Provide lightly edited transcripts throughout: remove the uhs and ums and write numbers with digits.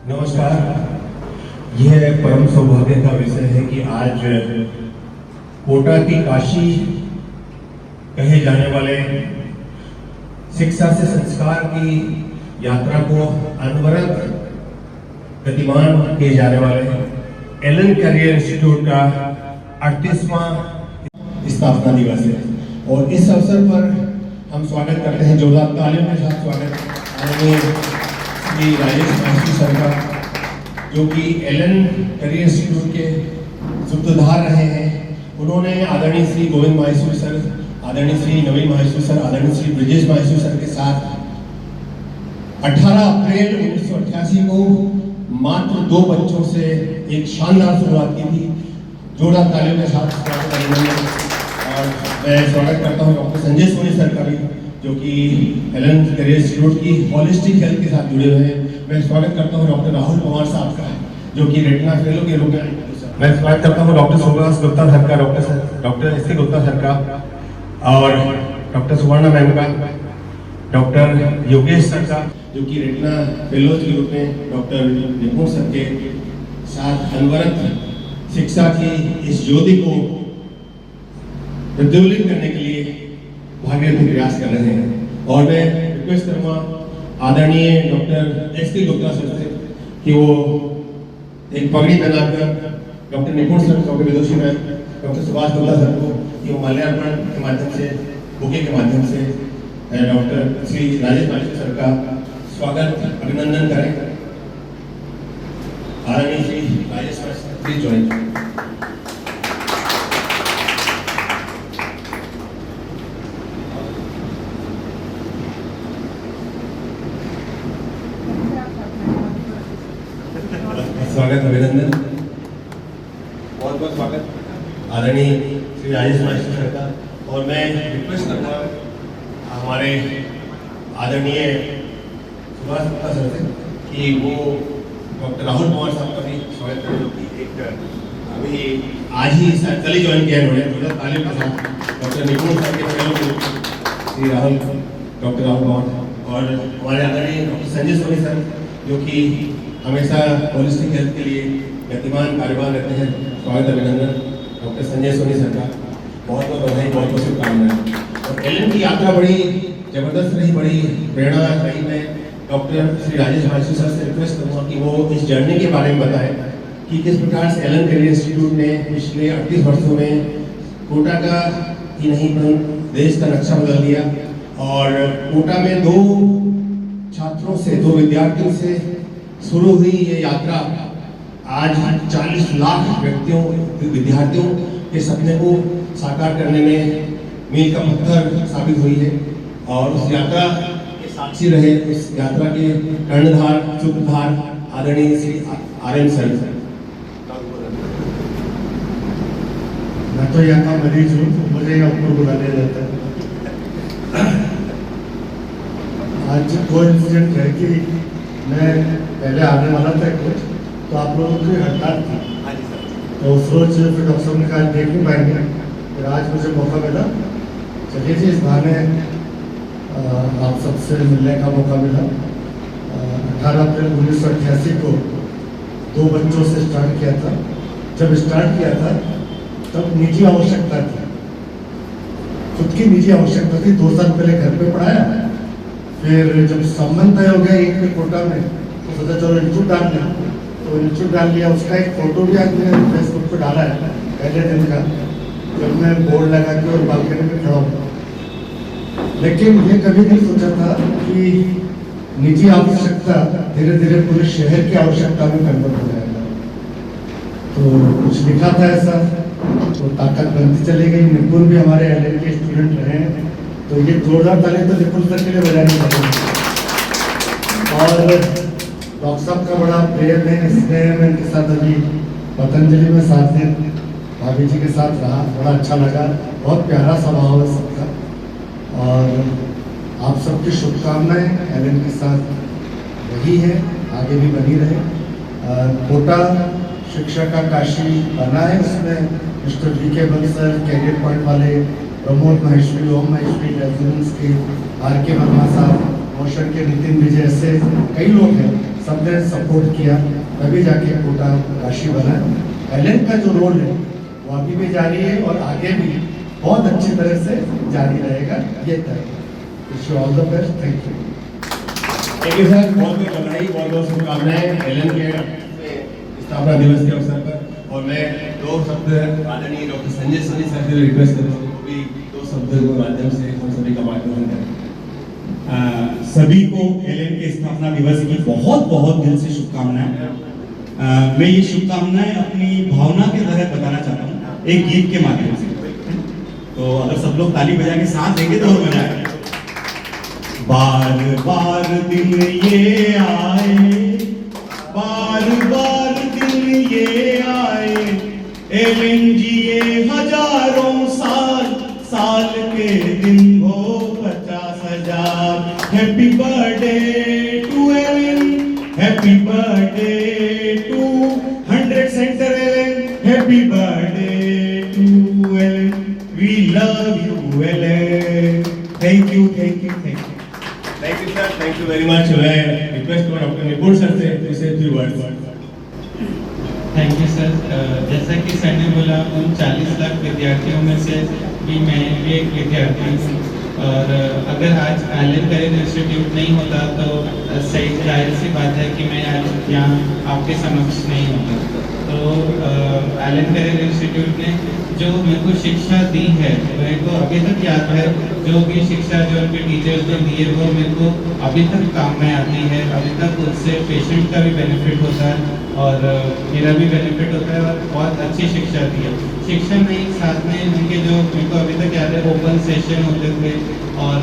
नमस्कार। यह परम सौभाग्य का विषय है कि आज कोटा की काशी कहे जाने वाले शिक्षा से संस्कार की यात्रा को अनवरत गतिमान किए जाने वाले एलन करियर इंस्टीट्यूट का 38वां स्थापना दिवस है और इस अवसर पर हम स्वागत करते हैं, जोरदार तालियों के साथ स्वागत श्री राजेश माहेश्वरी सर का, जो कि एलन करियर इंस्टीट्यूट के सूत्रधार रहे हैं। उन्होंने आदरणीय श्री गोविंद माहेश्वरी सर, आदरणीय श्री नवीन माहेश्वरी सर, आदरणीय श्री ब्रिजेश माहेश्वरी सर के साथ 18 अप्रैल 1988 को मात्र 2 बच्चों से एक शानदार शुरुआत की थी। जोरदार तालियों के साथ स्वागत करेंगे और मैं स्वागत करता हूँ डॉक्टर संजय सोनी सर का भी, जो कि एलन करियर इंस्टीट्यूट की हॉलिस्टिक हेल्थ के साथ जुड़े हुए हैं। मैं स्वागत करता हूँ डॉक्टर राहुल पवार साहब का, जो कि रेटिना फेलो के रूप में। मैं स्वागत करता हूँ डॉक्टर सुभाष गुप्ता सर का, डॉक्टर एस गुप्ता सर का, और डॉक्टर सुवर्णा मैम का, डॉक्टर योगेश सर का, जो कि रेटिना फेलोज के रूप में डॉक्टर निपुण सर के साथ अनवरत शिक्षा की इस ज्योति को प्रज्वलित करने के लिए भागीरथ प्रयास कर रहे हैं। और मैं रिक्वेस्ट करूंगा आदरणीय डॉक्टर एस गुप्ता सर से कि वो एक पगड़ी पहनाकर doctor Nipun sir, doctor Vidushi ma'am, doctor Subhash Gupta sir को ये माल्यार्पण के माध्यम से, बुके के माध्यम से डॉक्टर श्री राजेश माहेश्वरी सर का स्वागत अभिनंदन करें। आदरणीय श्री राजेश माहेश्वरी प्लीज ज्वाइन। स्वागत अभिनंदन, बहुत बहुत स्वागत आदरणीय श्री राजेश माहेश्वरी सर का। और मैं रिक्वेस्ट करूँगा हमारे आदरणीय सुभाष गुप्ता सर से कि वो डॉक्टर राहुल पवार साहब का भी स्वागत करें, जो कि एक अभी आज ही कल ही ज्वाइन किया उन्होंने। तालियों के साथ डॉक्टर निपुण सर के श्री राहुल, डॉक्टर राहुल पवार, और हमारे आदरणीय डॉक्टर संजय सोनी सर, जो कि हमेशा हॉलिस्टिक हेल्थ के लिए गतिमान कार्यभार रहते हैं। स्वागत अभिनंदन डॉक्टर संजय सोनी सर का, बहुत बहुत बधाई, बहुत बहुत शुभकामनाएं। और एलन की यात्रा बड़ी जबरदस्त रही, बड़ी प्रेरणा रही। मैं डॉक्टर श्री राजेश माहेश्वरी सर से रिक्वेस्ट करूँगा कि वो इस जर्नी के बारे में बताएं कि किस प्रकार से एलन करियर इंस्टीट्यूट ने पिछले 38 वर्षों में कोटा का ही नहीं पर देश का नक्शा बदल दिया। और कोटा में 2 छात्रों से, 2 विद्यार्थियों से शुरू हुई ये यात्रा आज 40 लाख विद्यार्थियों के सपने को साकार करने में मील का पत्थर साबित हुई है। और उस यात्रा के साक्षी रहे, उस यात्रा के कर्णधार, सूत्रधार आदरणीय श्री RM सर। मैं तो यहाँ का मरीज हूँ, मुझे यहाँ ऊपर बुला लिया जाता है। आज वो इंसिडेंट है कि मैं पहले आने वाला था कुछ, तो आप लोगों की हड़ताल थी, तो उस रोज फिर डॉक्टर साहब ने कहा देख नहीं पाएंगे, फिर आज मुझे मौका मिला, चलिए जी इस बहाने आप सबसे मिलने का मौका मिला। 18 अप्रैल 1988 को 2 बच्चों से स्टार्ट किया था। जब स्टार्ट किया था तब निजी आवश्यकता थी, खुद की निजी आवश्यकता थी। 2 साल पहले घर पे पढ़ाया, फिर जब संबंध तय हो गया एक में कोटा में, तो सोचा चलो इंस्टीट्यूट डाल लिया, तो इंस्टीट्यूट डाल लिया। उसका एक फोटो भी आज मैंने फेसबुक पे डाला है पहले दिन का, जब मैं बोर्ड लगा के और बालकनी में खड़ा हूँ। लेकिन ये कभी नहीं सोचा था कि निजी आवश्यकता धीरे धीरे पूरे शहर की आवश्यकता में कन्वर्ट हो जाएगा। तो कुछ लिखा था ऐसा, तो ताकत बनती चली गई। निपुण भी हमारे एलएन के स्टूडेंट रहे हैं, तो ये जोरदार ताली तो निपुण सर के लिए बजानी चाहिए। और डॉक्टर साहब का बड़ा प्रेम है, इसमें मैं इनके साथ अभी पतंजलि में 7 दिन भाभी जी के साथ रहा, बड़ा अच्छा लगा। बहुत प्यारा स्वभाव है सबका, और आप सबकी शुभकामनाएं एलन के साथ वही है, आगे भी बनी रहे। कोटा शिक्षा का काशी बना है, उसमें mister VK Bansal, career point वाले प्रमोद माहेश्वरी, ओम माहेश्वरी, रेजिडेंस के RK वर्मा साहब, रोशन के नितिन विजय से कई लोग हैं, सबने सपोर्ट किया, तभी जाके कोटा काशी बना। एलन का जो रोल है वो अभी भी जारी है और आगे भी बहुत अच्छी तरह से जारी रहेगा, ये तय है। Wish you all the best, thank you. Thank you sir, बहुत बहुत बधाई, बहुत बहुत शुभकामनाएं एलन के स्थापना दिवस के अवसर पर। और मैं दो शब्द आदरणीय डॉक्टर संजय सोनी सर से रिक्वेस्ट करूँगा, वो भी दो शब्द के माध्यम से हम सभी का मार्गदर्शन करें। सभी को एलन के स्थापना दिवस की बहुत बहुत दिल से शुभकामनाएं। मैं ये शुभकामनाएं अपनी भावना के तहत बताना चाहता हूँ एक गीत के माध्यम से। तो अगर सब लोग ताली बजा के साथ देंगे तो और मजा आएगा। बार बार दिन ये आए, बार बार दिन ये आए, एलन जिए हजारों साल, साल के दिन हो 50,000। Happy birthday to Allen, happy birthday to 100 center Allen, happy birthday to Allen, we love you Allen. Thank you, thank you, thank you. Thank you sir, thank you very much. मैं request करूँ doctor Nipun sir से few words. Thank you sir. जैसा कि sir ने बोला, उन 40 लाख विद्यार्थियों में से भी मैं भी एक विद्यार्थी हूँ। और अगर आज एलन करियर इंस्टीट्यूट नहीं होता तो सही जाहिर सी बात है कि मैं आज यहाँ आपके समक्ष नहीं होता। तो एलन करियर इंस्टीट्यूट ने जो मेरे को शिक्षा दी है, मेरे को अभी तक याद है, जो भी शिक्षा जो उनके टीचर्स ने दी है वो मेरे को अभी तक काम में आती है। अभी तक उससे पेशेंट का भी बेनिफिट होता है और मेरा भी बेनिफिट होता है और बहुत अच्छी शिक्षा दी है। शिक्षा में साथ में उनके जो मेरे को अभी तक याद है ओपन सेशन होते थे और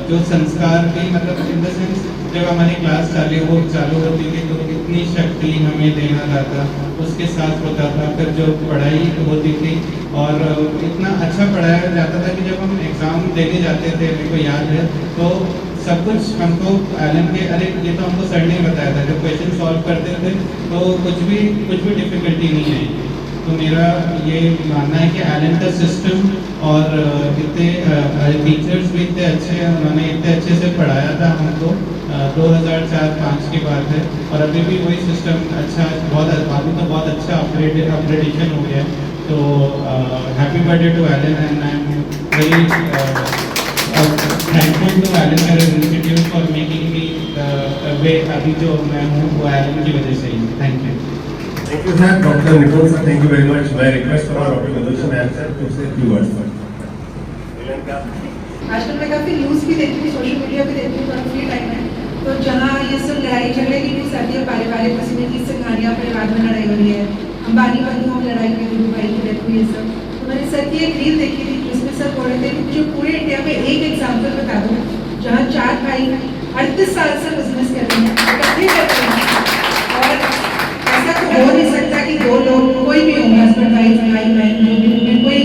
जो संस्कार भी मतलब इन द सेंस जब हमारी क्लास चालू होती थी तो इतनी शक्ति हमें देना जाता, उसके साथ होता था। फिर जो पढ़ाई होती थी और इतना अच्छा पढ़ाया जाता था कि जब हम एग्ज़ाम देने जाते थे, मेरे को याद है, तो सब कुछ हमको एलन के, अरे ये तो हमको सर ने बताया था, जब क्वेश्चन सॉल्व करते थे तो कुछ भी डिफ़िकल्टी नहीं आई। तो मेरा ये मानना है कि एलन का सिस्टम और इतने टीचर्स भी इतने अच्छे हैं, उन्होंने इतने अच्छे से पढ़ाया था हमको। 2004-05 की बात है और अभी भी वही सिस्टम अच्छा, बहुत अभी तो बहुत अच्छा अपग्रेडेशन हो गया है। तो happy birthday to Allen and I am very thankful to Allen career institute for making me way अभी जो मैं हूँ वो एलन की वजह से ही। Thank you. Thank you sir, doctor Nipun sir, thank you very much. मैं रिक्वेस्ट करूँगा डॉक्टर मधुसूदन नायक सर फिर से फ्यू वर्ड्स। आजकल मैं काफ़ी न्यूज़ भी देखती हूँ, सोशल मीडिया भी देखती हूँ, थोड़ा फ्री टाइम है तो जहाँ ये सब लड़ाई झगड़े की न्यूज़ आती है, पारिवारिक मसले की से कहानियाँ, परिवार में लड़ाई हो रही है, अंबानी बंधुओं में लड़ाई हुई, गुरु भाई की डेथ हुई, ये सब। तो मैंने सर की एक रील देखी थी जिसमें सर बोल रहे थे कि मुझे पूरे इंडिया में एक एग्जाम्पल बता दो जहाँ 4 भाई 38 साल से बिजनेस कर रहे हैं, इकट्ठे कर रहे हैं और ऐसा तो हो नहीं सकता कि 2 लोग कोई भी होंगे, हस्बैंड वाइफ, भाई बहन, जो भी उनमें कोई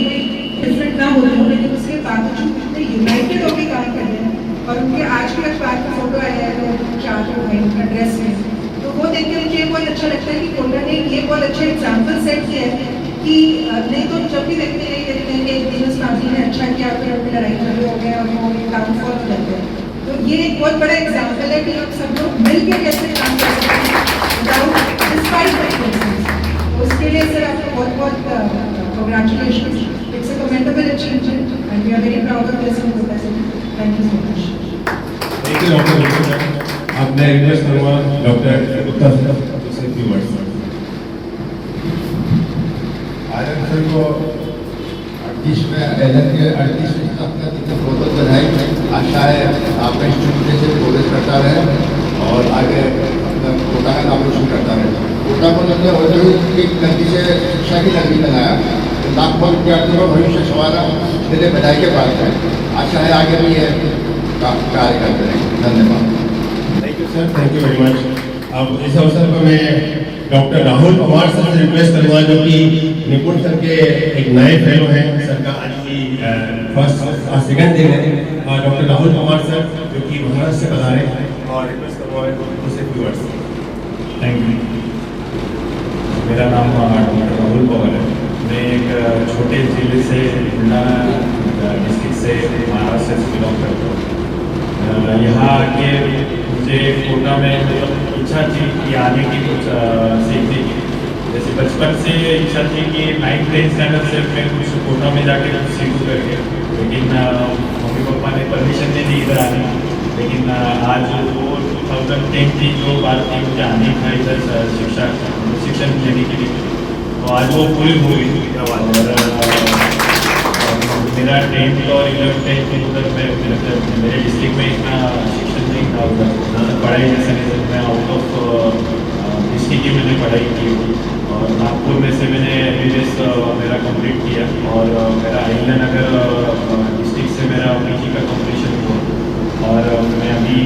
डिफरेंट ना होते हो, लेकिन उसके बावजूद इतने यूनाइटेड होकर काम कर रहे हैं। और उनके आज के अखबार का फोटो आया है, 4 भाई उनका ड्रेस है, तो वो देख के मुझे बहुत अच्छा लगता है कि कोटा ने ये बहुत अच्छा एग्जाम्पल सेट किया है कि नहीं तो जब भी देखते हैं कि बिजनेस फैमिली ने अच्छा किया, फिर उनकी लड़ाई झगड़े हो गए और वो डाउनफॉल हो जाते हैं। तो ये एक बहुत बड़ा एग्जाम्पल है कि हम सब लोग मिलकर कैसे काम कर सकते हैं विदाउट डिस्पाइट डिफरेंसेस। तो उसके लिए सर आपको बहुत बहुत congratulation. It's a commendable achievement and we are very proud of this in Kota city. Thank you so much. Thank you doctor Nipun sir. अब मैं रिक्वेस्ट करूँगा डॉक्टर गुप्ता सर फिर से फ्यू वर्ड्स। आनंद सर को 38वें एलन के 38वें स्थापना की बहुत बहुत बधाई। आशा है आपका इंस्टीट्यूट से प्रोग्रेस करता रहे और आगे अपना कोटा का नाम रोशन करता रहे। कोटा को मतलब होते हुए एक नदी से शिक्षा की नगरी बनाया, लाखों विद्यार्थियों का भविष्य संवारा, इसके लिए बधाई के बात है। आशा है आगे भी ये कार्य करते रहेंगे। धन्यवाद। Thank you sir, thank you very much. अब इस अवसर पर मैं डॉक्टर राहुल पवार सर से रिक्वेस्ट करूँगा, जो कि निपुण सर के एक नए फेलो हैं, सर का आज ही सेकंड दिन है। डॉक्टर राहुल पवार सर जो कि महाराष्ट्र से बता रहे हैं और रिक्वेस्ट करूँगा उनसे फ्यू वर्ड्स। Thank you. मेरा नाम डॉक्टर राहुल पवार है। मैं एक छोटे जिले से बुलढाना डिस्ट्रिक्ट से महाराष्ट्र से बिलोंग करता हूँ। यहाँ आके मुझे कोटा में मतलब इच्छा थी कि आने की कुछ सीखने की, जैसे बचपन से इच्छा थी कि 9th-10th स्टैंडर्ड से मैं कुछ कोटा में जाके कुछ सीखूँ करके, लेकिन मम्मी पापा ने परमिशन नहीं दी इधर आने की। लेकिन आज वो 2010 की जो बात थी, मुझे आने का इधर शिक्षण लेने के लिए, तो आज वो पूरी हो गई और मेरा 10th और 11th उधर मेरे डिस्ट्रिक्ट में इतना शिक्षण नहीं था, उधर ज़्यादा पढ़ाई जैसे नहीं, मैं आउट ऑफ डिस्ट्रिक्ट की मैंने पढ़ाई की और नागपुर में से मैंने MBBS मेरा कंप्लीट किया और मेरा अहिल्यानगर डिस्ट्रिक्ट से मेरा PG का कंप्लीशन हुआ और मैं अभी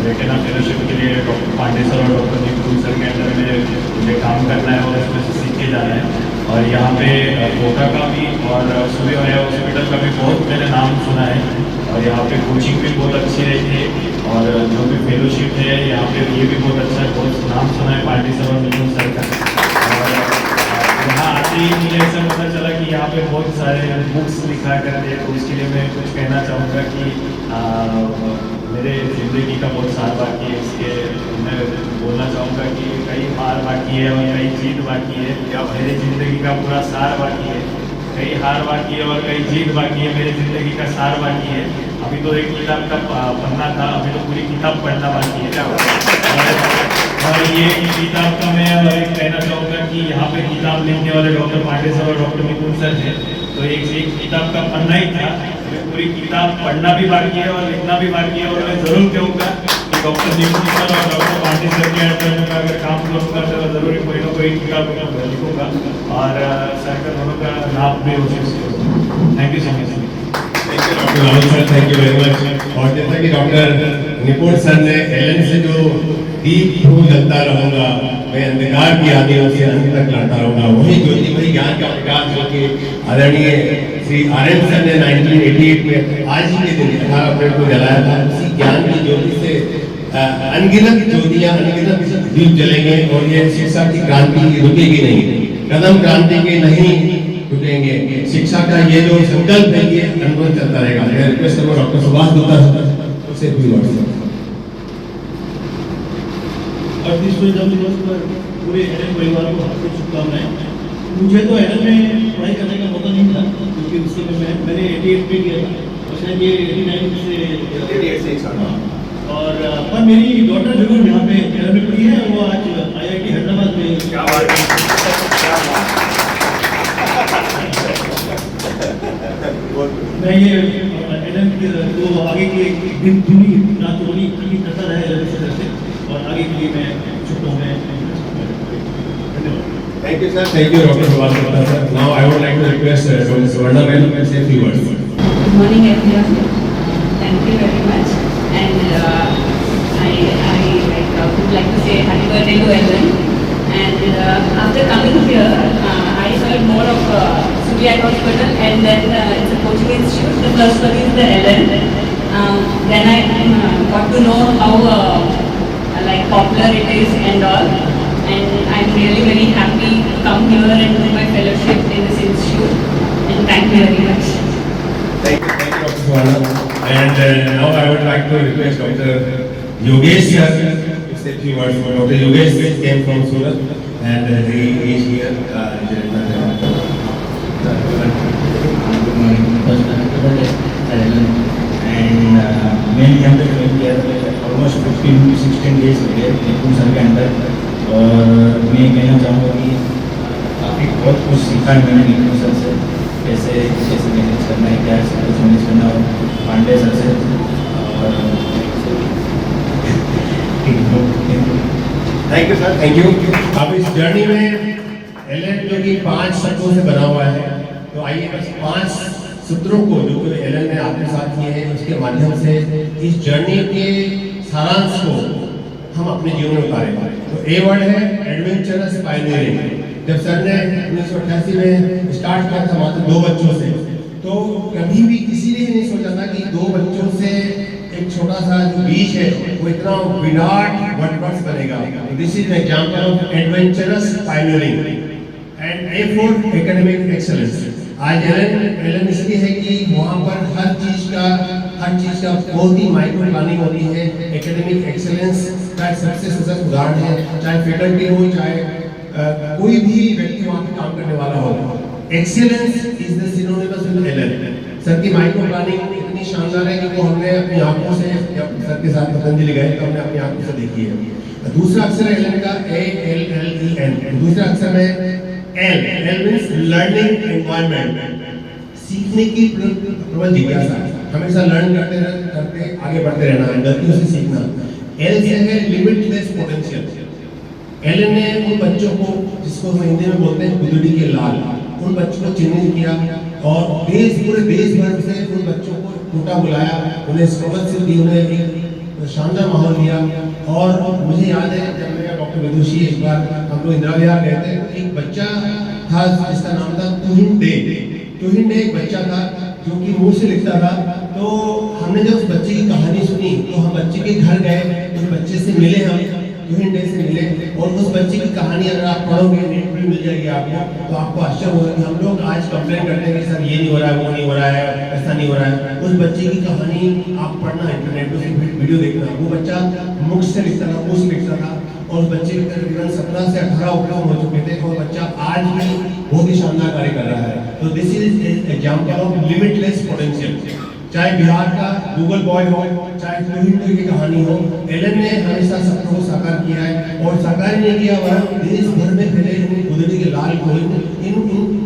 रेटिना फेलोशिप के लिए डॉक्टर पांडे सर और डॉक्टर निपुण सर के अंडर में मुझे काम करना है और इसमें से सीख के जाना है। और यहाँ पे कोटा का भी और सूर्य हॉस्पिटल का भी बहुत मैंने नाम सुना है और यहाँ पे कोचिंग भी बहुत अच्छी रहती है और जो भी फेलोशिप है यहाँ पे ये भी बहुत अच्छा है, बहुत नाम सुना है पांडे सर और निपुण सर का। और यहाँ आते ही मुझे ऐसा पता चला कि यहाँ पे बहुत सारे बुक्स लिखा करते हैं, तो इसके लिए मैं कुछ कहना चाहूँगा कि मेरे ज़िंदगी का बहुत साल बाकी है, इसके मैं बोलना चाहूँगा कि कई हार बाकी है और कई जीत बाकी है, मेरी ज़िंदगी का पूरा सार बाकी है, कई हार बाकी है और कई जीत बाकी है, मेरी ज़िंदगी का सार बाकी है। अभी तो एक किताब का पढ़ना था, अभी तो पूरी किताब पढ़ना बाकी है और ये किताब का मैं एक कहना चाहूँगा कि यहाँ पे किताब लिखने वाले डॉक्टर पांडे सर और डॉक्टर निपुण सर हैं, तो एक किताब का पढ़ना ही था, पूरी किताब पढ़ना भी बाकी है और लिखना भी बाकी है और मैं ज़रूर कहूँगा कि डॉक्टर निपुण सर और डॉक्टर पांडे सर के अंडर में अगर काम करूँगा तो ज़रूर कोई ना कोई किताब लिखूँगा और सर का दोनों का लाभ भी हो सकता। Thank you so much. Doctor Rahul sir, thank you very much. और जैसा कि डॉक्टर निपुण सर ने एलन से जो दीप को जलता रहूंगा, मैं अंधकार की आदियों से अंत तक लड़ता रहूंगा, वही ज्योति, वही ज्ञान का प्रकाश जो कि आदरणीय श्री RN सर ने 1988 में आज ही के दिन 18 अप्रैल को जलाया था, उसी ज्ञान की ज्योति से अनगिनत ज्योतियां, अनगिनत दीप जलेंगे और ये शिक्षा की क्रांति रुकेगी नहीं, कदम क्रांति के नहीं रुकेंगे। शिक्षा का ये जो संकल्प है ये अनुभव चलता रहेगा। मैं रिक्वेस्ट करूँगा डॉक्टर सुभाष गुप्ता से भी वर्ड 38वें जन्म दिवस पर पूरे एलन परिवार को हार्दिक शुभकामनाएं। मुझे तो एलन में पढ़ाई करने का मौका नहीं मिला क्योंकि उस समय मैंने 88 में किया था और शायद ये 89 से हाँ। और पर मेरी डॉटर जरूर यहाँ पे एलन में पढ़ी है, वो आज IIT हैदराबाद में। क्या बात मैं ये एलन को आगे की दिन दुनी रात होनी करता रहे से और आगे के लिए मैं शुभकामनाएं। Thank you sir. Thank you, Dr. Subhash Gupta sir. Now I would like to request Dr. Suvarna ma'am to say a few words. Good morning, everyone. Thank you very much. And I would like to say happy birthday to Ellen. And after coming here, I heard more of Surya Hospital, and then it's a coaching institute. The first one is the Ellen. Then I got to know how like popular it is and all. And I'm really very happy to come here and do my fellowship in this institute. And thank you very much. Thank you, Dr. Suvarna. And now I would like to request Dr. Yogesh sir to say a few words. Dr. Yogesh came from Surat and he is here. Good morning. First, and मैं यहाँ पे join किया था almost 15 to 16 days हो गए निपुण sir के अंदर और मैं कहना चाहूँगा कि काफ़ी बहुत कुछ सीखा है मैंने निपुण सर से, कैसे कैसे मैनेज करना है, क्या सब कुछ मैनेज करना और पांडे सर से और thank you sir, thank you. अब इस जर्नी में एलन जो कि 5 शब्दों से बना हुआ है, तो आइए बस 5 सूत्रों को जो कि एलन ने आपके साथ किए हैं उसके माध्यम से इस जर्नी के सारांश को हम अपने जीवन में उतारें। तो ए वर्ड है एडवेंचरस पायनियरिंग। जब सर ने 1988 में स्टार्ट किया था मात्र 2 बच्चों से, तो कभी भी किसी ने नहीं सोचा था कि 2 बच्चों से एक छोटा सा जो बीज है वो इतना विराट वटवर्क्स बनेगा। This is an example of adventurous pioneering and A for academic excellence. आज एलन इसलिए है कि वहाँ पर हर चीज का हर चीज का बहुत ही माइक्रो प्लानिंग होती है। एकेडमिक एक्सेलेंस का सबसे सशक्त उदाहरण है, चाहे फैकल्टी हो, चाहे कोई भी व्यक्ति वहाँ पे काम करने वाला हो। Excellence is the synonymous with Allen. Sir की माइक्रो प्लानिंग इतनी शानदार है कि वो हमने अपनी आंखों से, जब सर के साथ पतंजलि गए तो हमने अपनी आंखों से देखी है। दूसरा अक्षर है एलएन का ALLEN। दूसरा अक्षर है L मींस लर्निंग एनवायरनमेंट, सीखने की प्रबल जिज्ञासा, हमेशा लर्न करते आगे बढ़ते रहना है, गलतियों से सीखना। L से है लिमिटलेस पोटेंशियल। एलन ने उन बच्चों को, जिसको हम हिंदी में बोलते हैं गुदड़ी के लाल, उन बच्चों को चिन्हित किया और पूरे देश भर से उन बच्चों को कोटा बुलाया, उन्हें स्कॉलरशिप दी, उन्हें एक शानदार माहौल दिया। और मुझे याद है जब मैं डॉक्टर विदुषी एक बार हम लोग इंदिरा विहार गए थे, एक बच्चा था जिसका नाम था तुहिन डे। तुहिन डे एक बच्चा था जो कि मुंह से लिखता था। तो हमने जब उस बच्चे की कहानी सुनी तो हम बच्चे के घर गए, उस बच्चे से मिले, हम तुहिन डे से मिले और उस बच्चे की कहानी अगर आप पढ़ोगे, नेट पर मिल जाएगी आपको, तो आपको आश्चर्य होगा कि हम लोग आज कंप्लेन करते हैं कि सर ये नहीं हो रहा है, वो नहीं हो रहा है, ऐसा नहीं हो रहा है। उस बच्चे की कहानी आप पढ़ना, इंटरनेट पर वीडियो देखना। वो बच्चा मुख से लिखता था, मुंह से लिखता था और उस बच्चे के तकरीबन 17 से 18 उपक्रम हो चुके थे और बच्चा आज भी बहुत ही शानदार कार्य कर रहा है। तो this is example of limitless potential. चाहे बिहार का गूगल बॉय हो, चाहे तुहिन डे की कहानी हो, एलन ने हमेशा सपनों को साकार किया है और साकार नहीं किया, वह देश भर में फैले गुदड़ी के लाल को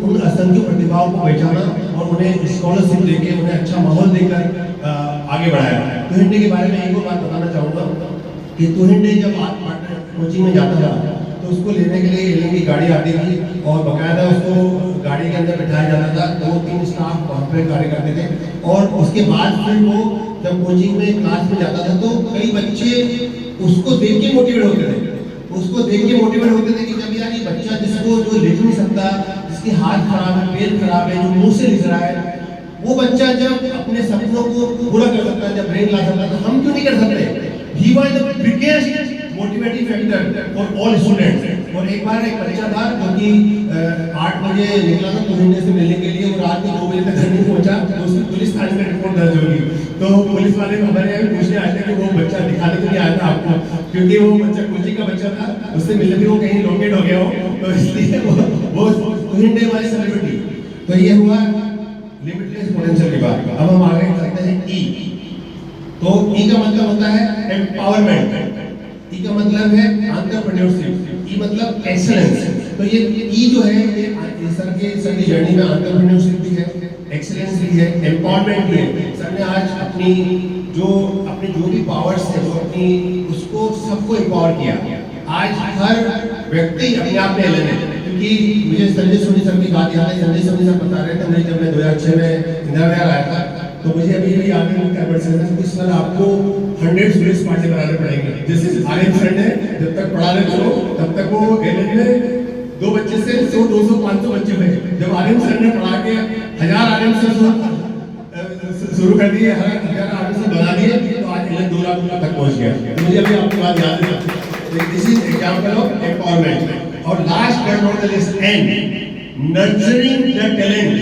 उन असंख्य प्रतिभाओं को पहचाना और उन्हें स्कॉलरशिप देके, उन्हें अच्छा माहौल देकर आगे बढ़ाया। तुहिन डे के बारे में एक और बात बताना चाहूँगा कि तुहिन डे जब कोचिंग में जाता था तो उसको लेने के लिए एलन की गाड़ी आती थी और बकायदा उसको गाड़ी के अंदर बिठाया जाता था। 2-3 स्टाफ वहाँ पे कार्य करते थे और उसके बाद फिर वो जब कोचिंग में क्लास में जाता था तो कई बच्चे उसको देख के मोटिवेट होते थे, उसको देख के मोटिवेट होते थे कि जब यार ये बच्चा जिसको जो लिख नहीं सकता, जिसके हाथ खराब है, पैर खराब है, जो मुंह से लिख रहा है, वो बच्चा जब अपने सपनों को पूरा कर सकता है, जब ब्रेन ला सकता है, तो हम क्यों नहीं कर सकते? He was the biggest motivating factor for all students। और एक बार एक बच्चा था जो कि 8 बजे निकला था तुहिन डे से मिलने के लिए और रात में 2 बजे तक घर नहीं पहुंचा, तो उसकी पुलिस थाने में रिपोर्ट दर्ज होगी। तो पुलिस वाले हमारे यहाँ पूछने आए थे कि वो बच्चा दिखाने के लिए आया था आपको, क्योंकि वो बच्चा कोचिंग का बच्चा था, उससे मिलने के वो कहीं लोकेट हो गया हो, तो इसलिए वो तुहिन डे वाली सेलिब्रिटी। तो ये हुआ लिमिटलेस पोटेंशियल की बात। अब हम आगे चलते हैं ई। तो ई का मतलब होता है एम्पावरमेंट, ई का मतलब है एंटरप्रेन्योरशिप, ई मतलब एक्सीलेंस। तो ये ई जो है ये सर की जर्नी में एंटरप्रेन्योरशिप भी है, एक्सीलेंस भी है, एम्पावरमेंट भी है। सर ने आज अपनी जो भी पावर्स है, वो अपनी उसको सबको एम्पावर किया। आज हर व्यक्ति अपने आप में एलन है। क्योंकि मुझे संजय सोनी सर की बात याद है, संजय सोनी सर बता रहे थे मुझे जब मैं 2006 में इंदिरा विहार आया था, तो मुझे अभी भी याद है कि सर आपको 100 स्टूडेंट्स पार्टी बनाने पड़ेंगे। जैसे आर्यन सर ने जब तक पढ़ा रहे थे तब तक वो एलन में 2 बच्चे से 100, 200, 500 बच्चे हुए। जब आर्यन सर ने पढ़ा के 1000 आर्यन सर शुरू कर दिए, 1000 आर्यन सर बना दिए, तो आज एलन 2 लाख तक पहुंच गया। तो मुझे अभी आपकी बात याद है। This is example of empowerment. और last but not the least, N, nurturing the talent.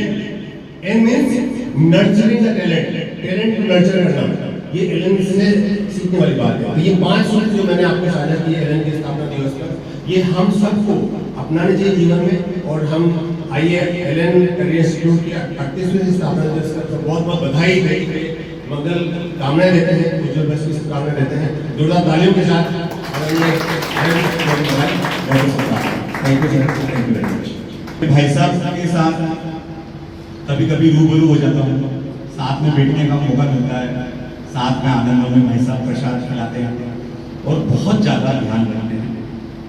N means nurturing the talent, talent को नर्चर करना, ये एलन से सीखने वाली बात है। तो ये 5 सूत्र जो मैंने आपको साझा किए एलन के स्थापना दिवस पर, ये हम सबको अपनाने चाहिए जीवन में। और हम आइए एलन करियर इंस्टीट्यूट की 38वें स्थापना दिवस पर बहुत बहुत बधाई देते हैं, मंगल कामनाएं देते हैं, उज्जवल भविष्य की शुभकामनाएं देते हैं जोरदार तालियों के साथ। Thank you sir, thank you very much. भाई साहब के साथ कभी कभी रूबरू हो जाता हूँ, साथ में बैठने का मौका मिलता है, साथ में आनंदों में भाई साहब प्रसाद खिलाते हैं और बहुत ज़्यादा ध्यान रखते हैं।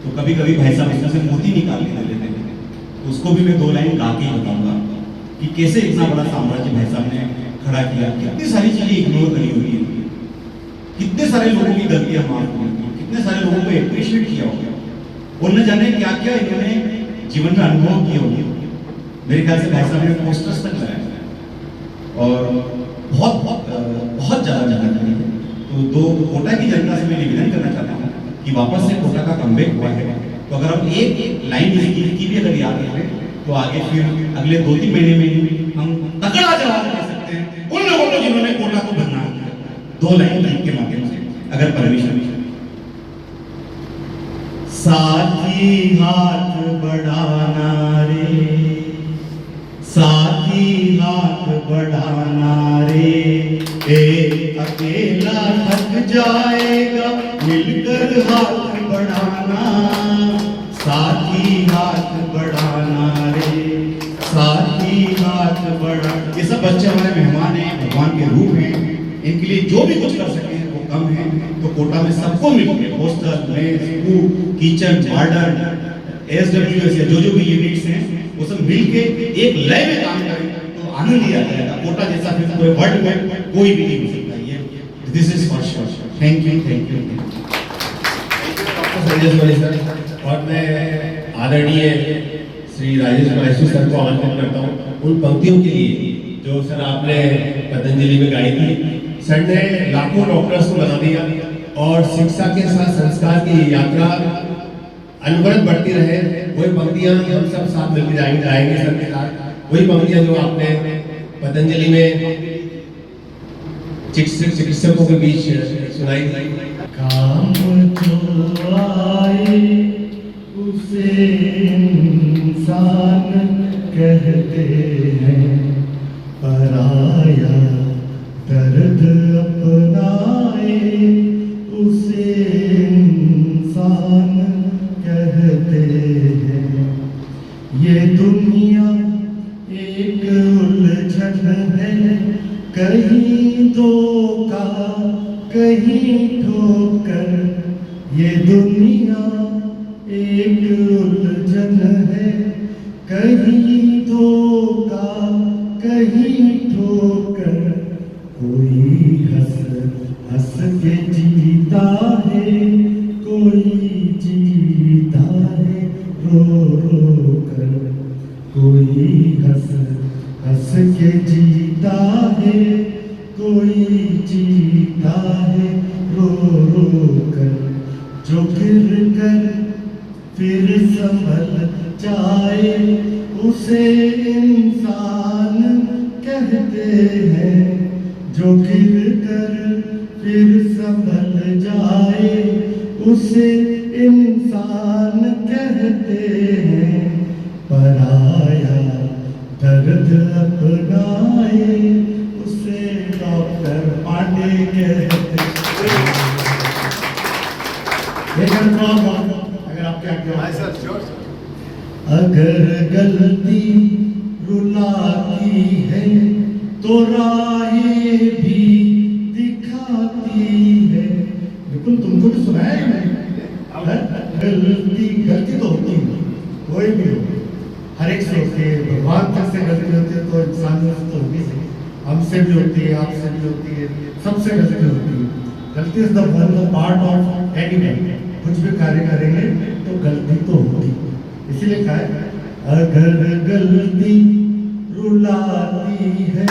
तो कभी कभी भाई साहब इसमें से मोती निकाल के दे देते हैं, तो उसको भी मैं 2 लाइन गा के बताऊंगा कि कैसे इतना बड़ा साम्राज्य भाई साहब ने खड़ा किया, कितनी सारी चीज़ें इग्नोर करी हुई है, कितने सारे लोगों की गलतियाँ माफ की, कितने सारे लोगों को एप्रिशिएट किया होगा और न जाने क्या क्या इन्होंने जीवन में अनुभव किए होंगे। मेरे ख्याल से भाई साहब ने पोस्टर्स तक लगाया और बहुत ज़्यादा जगह करी है। तो कोटा की जनता से मैं निवेदन करना चाहता हूँ कि वापस से कोटा का कमबैक हुआ है, तो अगर हम एक लाइन की भी अगर याद रखें तो आगे फिर अगले 2-3 महीने में हम तगड़ा जवाब दे सकते हैं उन लोगों को जिन्होंने कोटा को बनना है। 2 लाइन गीत के माध्यम से, अगर परमिशन। साथी हाथ बढ़ाना रे, साथी हाथ बढ़ाना रे, एक अकेला थक जाएगा, मिलकर हाथ बढ़ाना, साथी हाथ बढ़ाना रे, साथी हाथ बढ़ा। ये सब बच्चे हमारे मेहमान हैं, भगवान के रूप हैं, इनके लिए जो भी कुछ कर सके वो कम है। तो कोटा में सबको मिलकर hostel, mess, food, kitchen, garden, SWS या जो भी यूनिट्स हैं वो सब मिलके एक लय में काम करें तो आनंद ही आता है। कोटा जैसा फिर पूरे वर्ल्ड में कोई भी नहीं हो सकता। ये this is for sure. Thank you, thank you. और मैं आदरणीय श्री राजेश माहेश्वरी सर को आमंत्रित करता हूँ उन पंक्तियों के लिए जो सर आपने पतंजलि में गाई थी। सर ने लाखों डॉक्टर्स को बना दिया और शिक्षा के साथ संस्कार की यात्रा अनवरत बढ़ती रहे। वही पंक्तियां हम सब साथ मिलकर जाएंगे सर के साथ। वही पंक्तियां जो आपने पतंजलि में चिकित्सकों के बीच सुनाई थी। काम जो आए उसे इंसान कहते हैं, पराया दर्द अपनाए उसे इंसान कहते हैं। ये दुनिया एक उलझन है, कहीं धोखा कहीं ठोकर। ये दुनिया एक उलझन है, कहीं धोखा कहीं ठोकर। कोई हंस हंस के जीता है, कोई जीता है रो रो कर। कोई हंस हंस के जीता है, कोई जीता है रो रो कर। जो गिर कर फिर संभल जाए उसे इंसान कहते हैं। जो गिर कर फिर संभल जाए उसे इंसान कहते हैं। पराया दर्द अपनाए उसे डॉक्टर पांडे कहते हैं। अगर आपके अगर गलती रुलाती है तो राहें भी दिखाती है। बिल्कुल तुमको भी सुनाया है मैंने। गलती तो होती है, कोई भी हो, हर एक से होती है। भगवान तक से गलती होती है तो इंसान से तो होती है, हमसे भी होती है, आपसे भी होती है, सबसे गलती होती है। गलती is the part of any. कुछ भी कार्य करेंगे तो गलती तो होती है। इसीलिए कहा है अगर गलती रुलाती है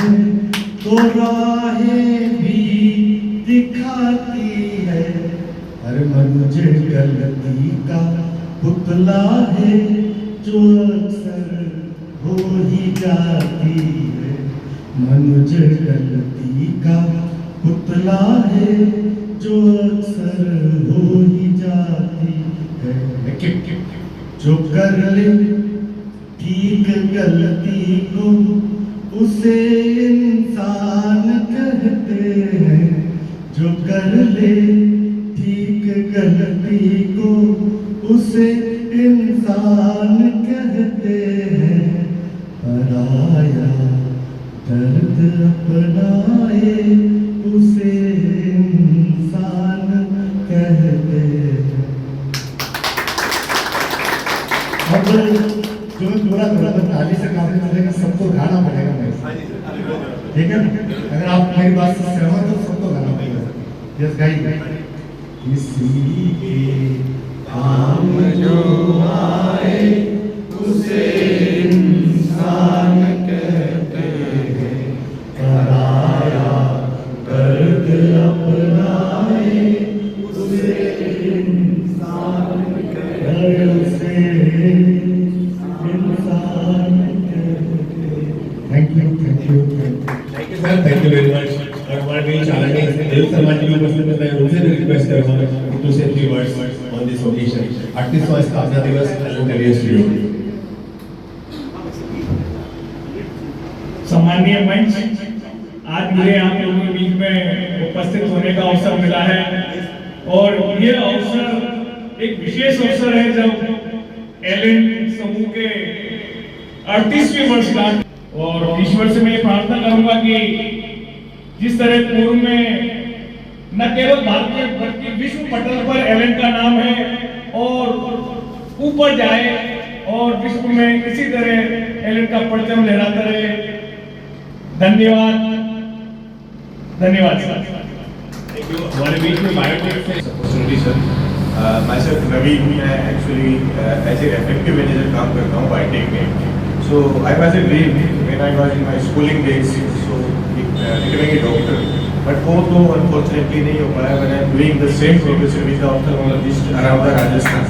तो राहें भी दिखाती है। हर मनुष्य गलती का पुतला है जो अक्सर हो ही जाती है। मनुष्य गलती का पुतला है जो अक्सर हो ही जाती है। जो कर ले ठीक गलती को उसे इंसान कहते हैं। जो कर ले ठीक गलती को उसे इंसान कहते हैं। पराया दर्द अपनाए उसे इंसान कहते हैं। अब जो मैं पूरा ताली से काफी मिलेगा, सबको गाना पड़ेगा मेरे, ठीक है? अगर आप मेरी बात से सहमत हो सबको गाना पड़ेगा। यस गाइए। किसी के काम जो आए उसे इंसान कहते हैं। पराया दर्द अपनाए उसे इंसान कहते हैं। Thank you sir, thank you very much. और हमारे बीच आदरणीय Dev sir request everyone to say 3 words on this occasion. 38वां स्थापना दिवस एलन करियर स्टूडियो। सम्मानीय मंच, आज मुझे आप लोगों के बीच में उपस्थित होने का अवसर मिला है और ये अवसर एक विशेष अवसर है जब एलन समूह के 38वीं वर्षगांठ, और ईश्वर से मैं प्रार्थना करूंगा कि जिस तरह पूर्व में न केवल भारतीय बल्कि विश्व पटल पर एलन का नाम है और ऊपर जाए और विश्व में इसी तरह एलन का परचम लहराता रहे। धन्यवाद, धन्यवाद सर। Thank you. हमारे बीच में बायोटेक से अपॉर्चुनिटी सर। myself रवि, मैं actually as a refractive manager काम करता हूँ बायोटेक में। So I was a dream when I was in my schooling days, so becoming a doctor. But वो तो unfortunately नहीं हो पाया when I'm doing the same profession with the ophthalmologist around the Rajasthan.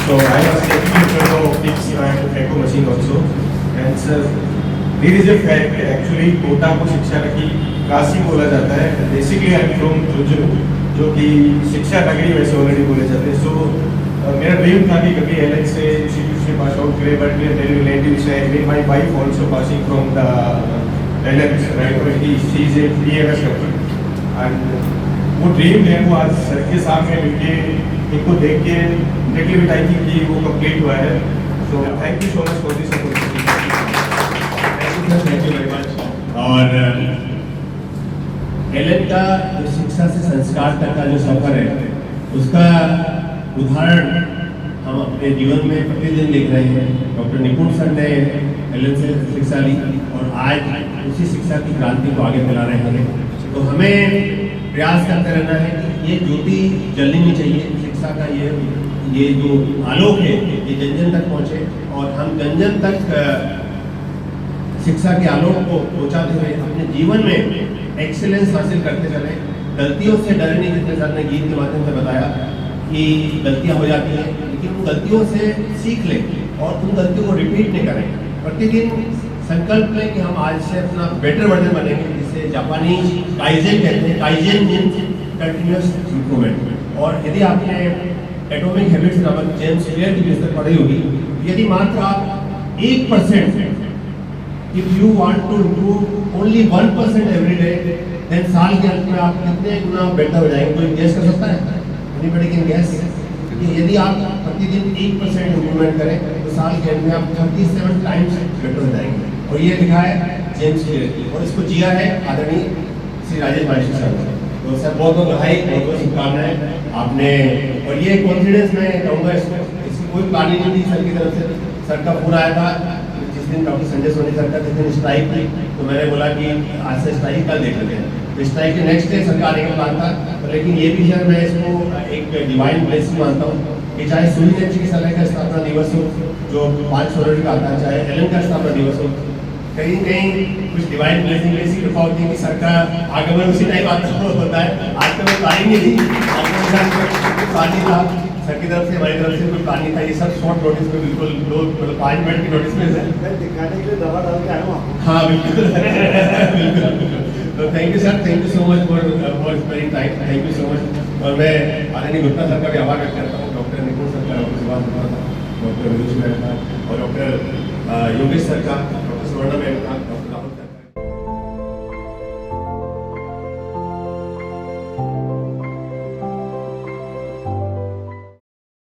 So I was taking in front of optics and echo machine also. And sir, there is a fact actually Kota को शिक्षा की काशी बोला जाता है। Basically I'm from Jhunjhunu, जो कि शिक्षा नगरी वैसे ऑलरेडी बोले जाते हैं। So मेरा ड्रीम था कि कभी एलन से इंस्टीट्यूट से पास आउट करे, बट मेरे रिलेटिव्स है, even my wife also passing from the Allen, right, she is a BMS doctor. And वो ड्रीम है वो आज सर के सामने मिलके इनको देख के लिटिल बिट आई थिंक कि वो कंप्लीट हुआ है। So thank you so much for this opportunity. Thank you very much. और एलन का जो शिक्षा से संस्कार तक का जो सफर है उसका उदाहरण हम अपने जीवन में प्रतिदिन देख रहे हैं। डॉक्टर निपुण सर ने एलन से शिक्षा ली और आज उसी शिक्षा की क्रांति को आगे फैला रहे हैं। तो हमें प्रयास करते रहना है कि ये ज्योति जलनी नहीं चाहिए, शिक्षा का ये जो आलोक है ये जन जन तक पहुँचे और हम जन जन तक शिक्षा के आलोक को पहुँचाते हुए अपने जीवन में एक्सीलेंस हासिल करते चले। गलतियों से डरे नहीं, जितने सर ने गीत के माध्यम से बताया कि गलतियां हो जाती हैं, लेकिन उन गलतियों से सीख लें और उन गलतियों को रिपीट नहीं करें। प्रतिदिन संकल्प लें कि हम आज से अपना बेटर वर्जन बनेंगे, जिसे जापानी काइजेन कहते हैं। Kaizen means continuous improvement. और यदि आपने एटॉमिक हैबिट्स नामक जेम्स क्लियर की पुस्तक पढ़ी होगी, यदि मात्र आप 1% if you want to improve only 1% every day, then साल के अंत में आप कितने गुना बेटर हो जाएंगे? कोई गेस कर सकता है? Anybody can guess? कि यदि आप प्रतिदिन 1% इम्प्रूवमेंट करें तो साल के अंत में आप 37 टाइम्स बेटर हो जाएंगे। और ये लिखा है जेम्स क्लियर और इसको जिया है आदरणीय श्री राजेश माहेश्वरी सर ने। तो सर बहुत बहुत बधाई, बहुत बहुत शुभकामनाएं आपने। और ये कॉन्फिडेंस मैं कहूँगा इसकी कोई प्लानिंग नहीं थी सर की तरफ से। सर का फोन आया था जिस दिन डॉक्टर संजय सोनी सर का जिस दिन स्ट्राइक थी, तो मैंने बोला कि आज से स्ट्राइक कल देख लेते हैं। तो स्ट्राइक के नेक्स्ट डे सरकार आने का प्लान था, तो लेकिन ये भी सर मैं इसको एक डिवाइन ब्लेसिंग मानता हूँ कि चाहे सूर्य चिकित्सालय का स्थापना दिवस हो जो 5 फरवरी का आता है, चाहे एलन का स्थापना दिवस हो, कहीं कहीं कुछ डिवाइन ब्लेसिंग ऐसी कृपा होती है कि सर का आगमन उसी टाइम आता होता है। आज तो कोई प्लानिंग नहीं थी, प्लानिंग था सर की तरफ से, हमारी तरफ से कोई प्लानिंग था। ये सब शॉर्ट नोटिस में बिल्कुल 5 मिनट की नोटिस में है। दिखाने के लिए दवा डाल के आया हूँ। हाँ बिल्कुल बिल्कुल। तो thank you sir, thank you so much for spending time, thank you so much. और मैं आदरणीय गुप्ता सर का भी आभार व्यक्त करता हूँ, डॉक्टर निपुण सर का, doctor Subhash Gupta, doctor Vidush ma'am का और डॉक्टर योगेश सर का, डॉक्टर सुवर्णा मैम का,